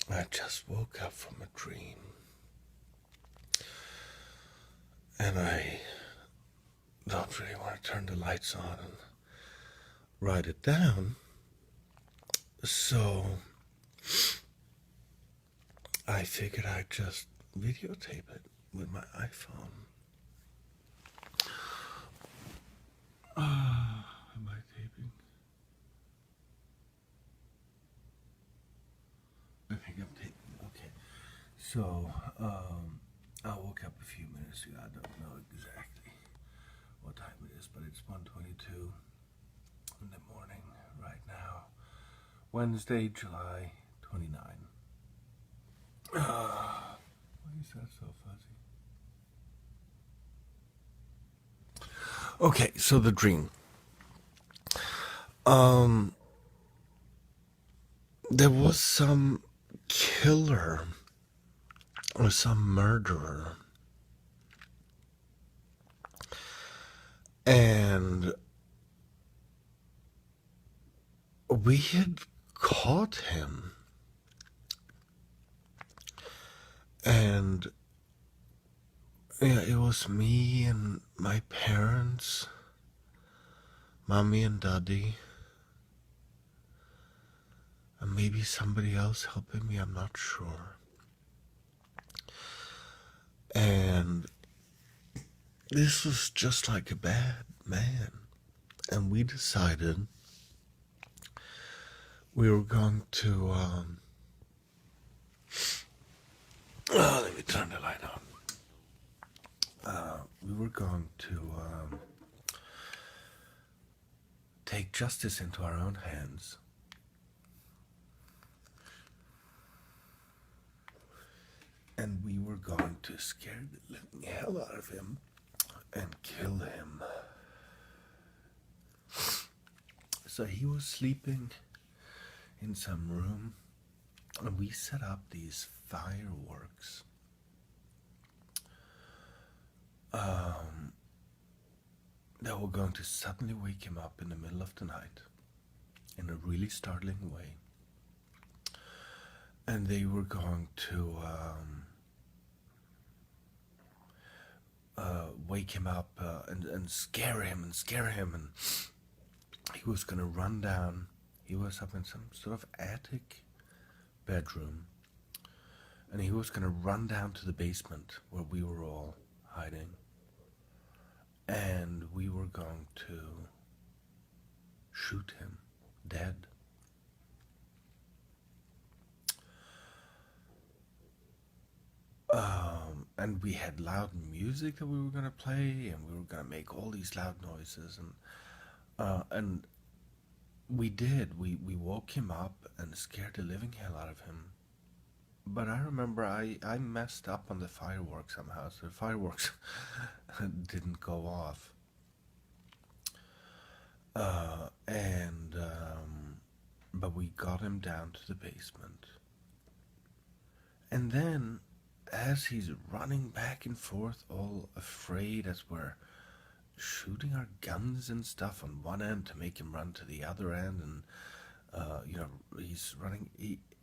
I just woke up from a dream. And I don't really want to turn the lights on and write it down. So I figured I'd just videotape it with my iPhone. Am I taping? I think I'm taping. Okay. So, I woke up a few minutes ago. I don't know exactly what time it is, but it's 1:22 in the morning right now. Wednesday, July 29. Why is that so fuzzy? Okay, so the dream. There was some killer or some murderer, and we had caught him, and yeah, it was me and my parents, mommy and daddy, and maybe somebody else helping me, I'm not sure. And this was just like a bad man. And we decided we were going to, let me turn the light on. We were going to take justice into our own hands. And we were going to scare the living hell out of him and kill him. So he was sleeping in some room, and we set up these fireworks. That were going to suddenly wake him up in the middle of the night in a really startling way. And they were going to wake him up and scare him, and he was going to run down. He was up in some sort of attic bedroom, and he was going to run down to the basement where we were all hiding, and we were going to shoot him dead. And we had loud music that we were gonna play, and we were gonna make all these loud noises, and we did. We woke him up and scared the living hell out of him. But I remember I messed up on the fireworks somehow, so the fireworks didn't go off. But we got him down to the basement, and then as he's running back and forth, all afraid, as we're shooting our guns and stuff on one end to make him run to the other end, and he's running.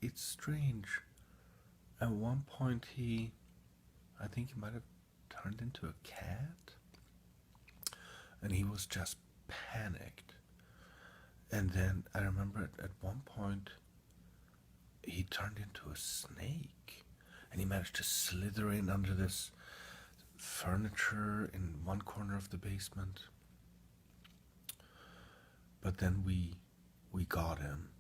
It's strange. At one point, I think he might have turned into a cat, and he was just panicked. And then I remember at one point he turned into a snake, and he managed to slither in under this furniture in one corner of the basement. But then we got him,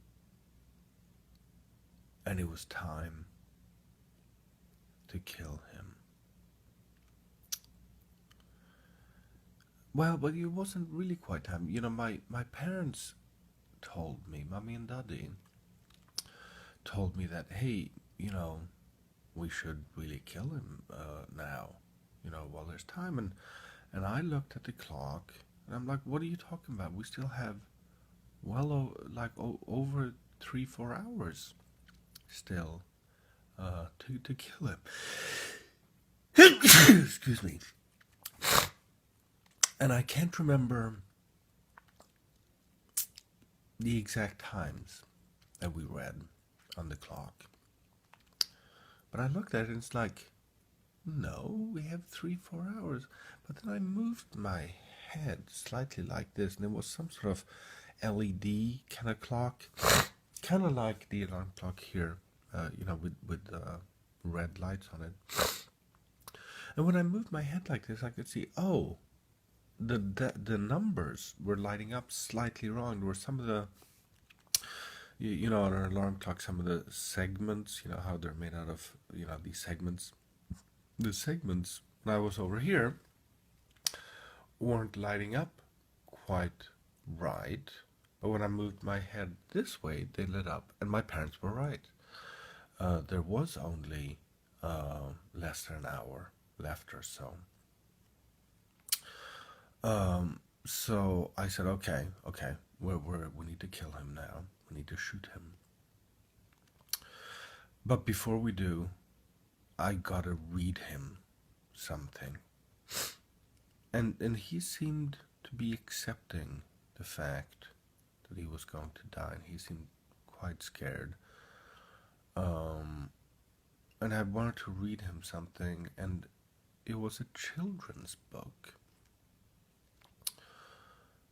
and it was time to kill him. Well, but it wasn't really quite time. My parents told me, mommy and daddy told me that, hey, we should really kill him now, while there's time. And I looked at the clock, and I'm like, what are you talking about? We still have over 3-4 hours still to kill him. Excuse me. And I can't remember the exact times that we read on the clock. But I looked at it and it's like, no, we have 3, 4 hours. But then I moved my head slightly like this, and there was some sort of LED kind of clock, kind of like the alarm clock here, with red lights on it. And when I moved my head like this, I could see, oh, the numbers were lighting up slightly wrong. There were some of the, on an alarm clock, some of the segments, how they're made out of, these segments. The segments, when I was over here, weren't lighting up quite right. But when I moved my head this way, they lit up, and my parents were right. There was only less than an hour left or so. So I said, okay, we need to kill him now. We need to shoot him. But before we do, I gotta read him something. And he seemed to be accepting the fact that he was going to die, and he seemed quite scared. And I wanted to read him something, and it was a children's book.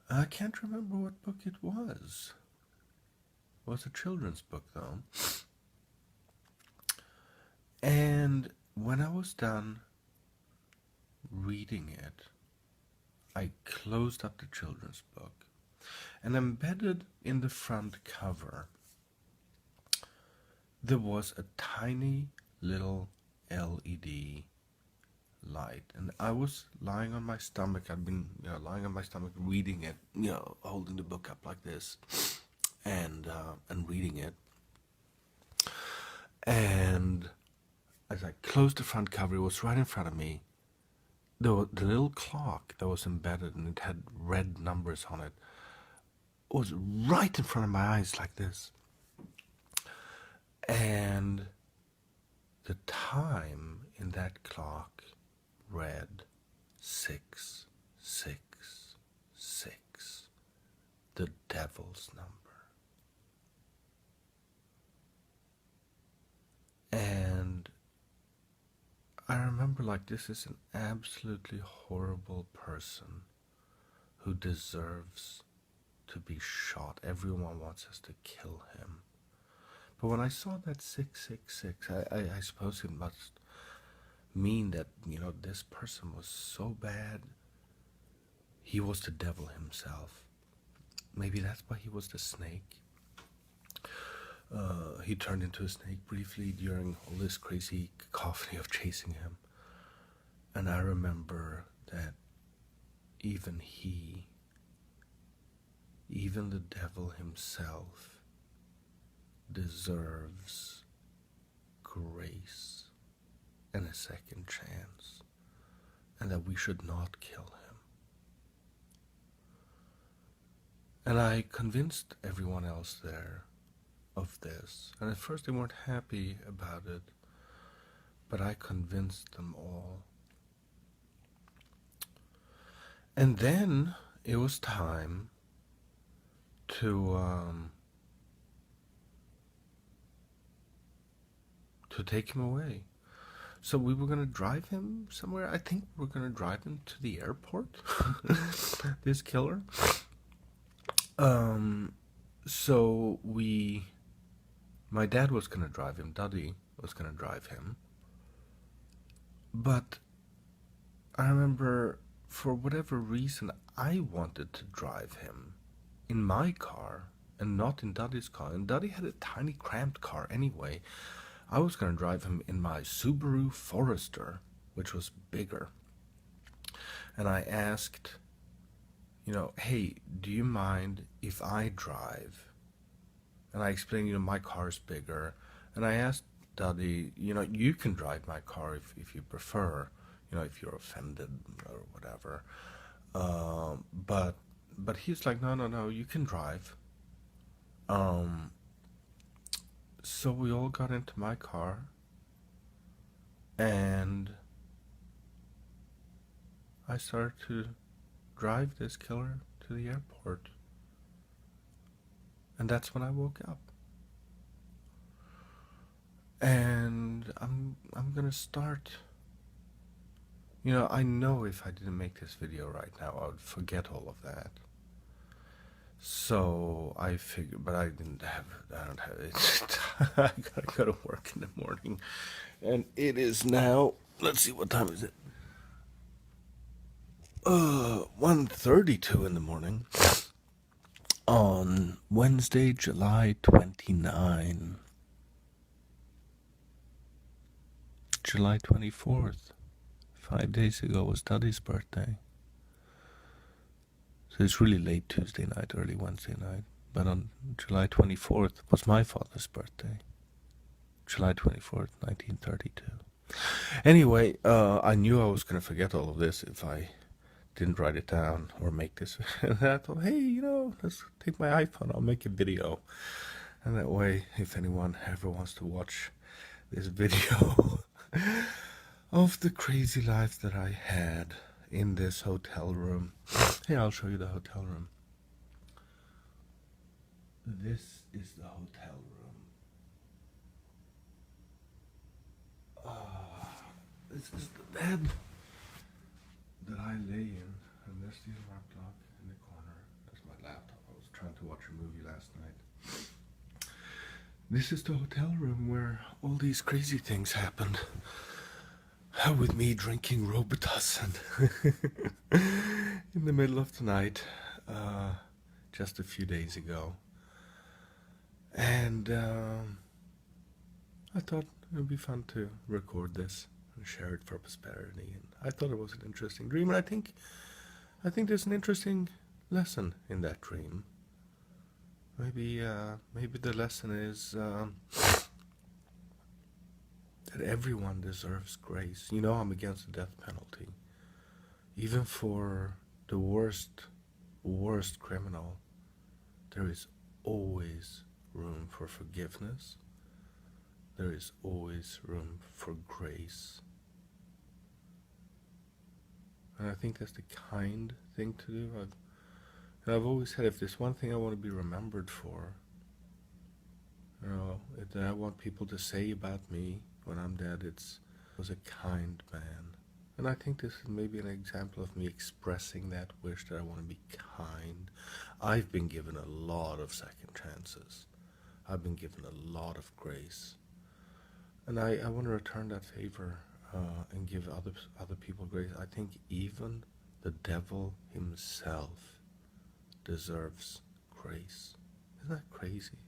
I can't remember what book it was. It was a children's book, though. And when I was done reading it, I closed up the children's book, and embedded in the front cover, there was a tiny little LED light, and I was lying on my stomach. I'd been lying on my stomach reading it, holding the book up like this, and reading it. And as I closed the front cover, it was right in front of me. The little clock that was embedded, and it had red numbers on it, was right in front of my eyes like this. And the time in that clock read 666, the devil's number. And I remember, like, this is an absolutely horrible person who deserves to be shot. Everyone wants us to kill him. But when I saw that 666, I suppose it must mean that, this person was so bad, he was the devil himself. Maybe that's why he was the snake. He turned into a snake briefly during all this crazy cacophony of chasing him. And I remember that even the devil himself, deserves grace and a second chance, and that we should not kill him. And I convinced everyone else there of this, and at first they weren't happy about it, but I convinced them all. And then it was time to take him away. So we were going to drive him somewhere. I think we were going to drive him to the airport. This killer. So my dad was going to drive him. Daddy was going to drive him. But I remember, for whatever reason, I wanted to drive him in my car and not in Daddy's car. And Daddy had a tiny cramped car anyway. I was going to drive him in my Subaru Forester, which was bigger. And I asked, hey, do you mind if I drive? And I explained, my car is bigger. And I asked Daddy, you can drive my car if you prefer, if you're offended or whatever. But he's like, no, you can drive. So we all got into my car, and I started to drive this killer to the airport. And that's when I woke up. And I'm gonna start. I know if I didn't make this video right now, I would forget all of that. So I figured, but I don't have it. I gotta go to work in the morning. And it is now, let's see, what time is it? 1:32 in the morning on Wednesday, July 29. July 24th. 5 days ago was Daddy's birthday. So it's really late Tuesday night, early Wednesday night. But on July 24th was my father's birthday. July 24th, 1932. Anyway, I knew I was going to forget all of this if I didn't write it down or make this. And I thought, hey, let's take my iPhone, I'll make a video. And that way, if anyone ever wants to watch this video of the crazy life that I had in this hotel room. Hey, I'll show you the hotel room. This is the hotel room. This is the bed that I lay in, and there's the alarm clock in the corner. That's my laptop. I was trying to watch a movie last night. This is the hotel room where all these crazy things happened. With me drinking Robitussin in the middle of the night, just a few days ago. And I thought it would be fun to record this and share it for posterity. And I thought it was an interesting dream, and I think there's an interesting lesson in that dream. Maybe the lesson is that everyone deserves grace. I'm against the death penalty. Even for the worst criminal, there is always room for forgiveness. There is always room for grace. And I think that's the kind thing to do. I've always said, if there's one thing I want to be remembered for, that I want people to say about me when I'm dead, it was a kind man. And I think this is maybe an example of me expressing that wish that I want to be kind. I've been given a lot of second chances. I've been given a lot of grace. And I want to return that favor and give other people grace. I think even the devil himself deserves grace. Isn't that crazy?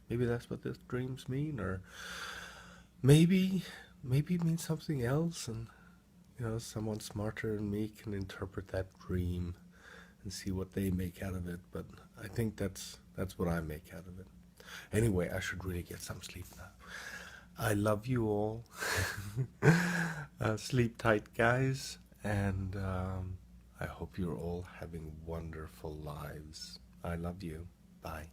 Maybe that's what these dreams mean, or maybe it means something else, and someone smarter than me can interpret that dream and see what they make out of it. But I think that's what I make out of it. Anyway, I should really get some sleep now. I love you all. Sleep tight, guys, and I hope you're all having wonderful lives. I love you. Bye.